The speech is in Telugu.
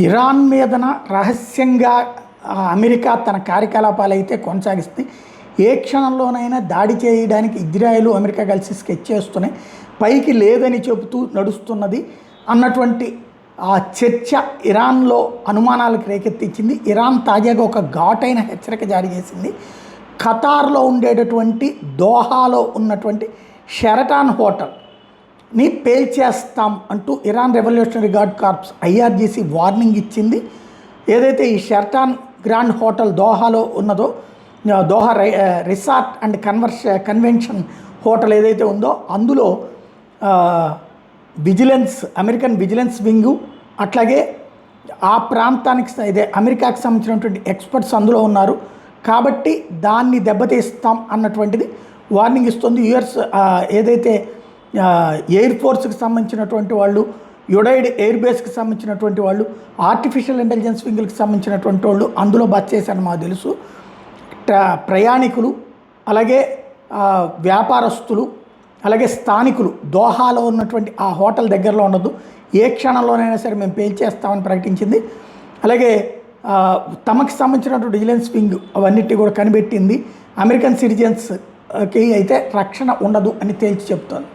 ఇరాన్ మీదన రహస్యంగా అమెరికా తన కార్యకలాపాలు అయితే కొనసాగిస్తుంది. ఏ క్షణంలోనైనా దాడి చేయడానికి ఇజ్రాయెల్ అమెరికా కలిసి స్కెచ్ చేస్తున్నాయి. పైకి లేదని చెబుతూ నడుస్తున్నది అన్నటువంటి ఆ చర్చ ఇరాన్లో అనుమానాలకు రేకెత్తించింది. ఇరాన్ తాజాగా ఒక ఘాటైన హెచ్చరిక జారీ చేసింది. ఖతార్లో ఉండేటటువంటి దోహాలో ఉన్నటువంటి షెరటాన్ హోటల్ని పేల్చేస్తాం అంటూ Iran revolutionary guard corps IRGC warning ఇచ్చింది. ఏదైతే ఈ షెరటాన్ గ్రాండ్ హోటల్ దోహాలో ఉన్నదో, Doha resort and convention hotel ఏదైతే ఉందో అందులో అమెరికన్ విజిలెన్స్ వింగు, అట్లాగే ఆ ప్రాంతానికి ఇదే అమెరికాకి సంబంధించినటువంటి ఎక్స్పర్ట్స్ అందులో ఉన్నారు. కాబట్టి దాన్ని దెబ్బతీస్తాం అన్నటువంటిది వార్నింగ్ ఇస్తుంది. యుఎస్ ఏదైతే ఎయిర్ ఫోర్స్కి సంబంధించినటువంటి వాళ్ళు, యుడైడ్ ఎయిర్ బేస్కి సంబంధించినటువంటి వాళ్ళు, ఆర్టిఫిషియల్ ఇంటెలిజెన్స్ వింగులకు సంబంధించినటువంటి వాళ్ళు అందులో బస్ చేశారని మాకు తెలుసు. ప్రయాణికులు, అలాగే వ్యాపారస్తులు, అలాగే స్థానికులు దోహాలో ఉన్నటువంటి ఆ హోటల్ దగ్గరలో ఉండదు, ఏ క్షణంలోనైనా సరే మేము పేల్చేస్తామని ప్రకటించింది. అలాగే తమకు సంబంధించినటువంటి విజిలెన్స్ వింగ్ అవన్నిటి కూడా కనిపెట్టింది. అమెరికన్ సిటిజన్స్కి అయితే రక్షణ ఉండదు అని తేల్చి చెప్తోంది.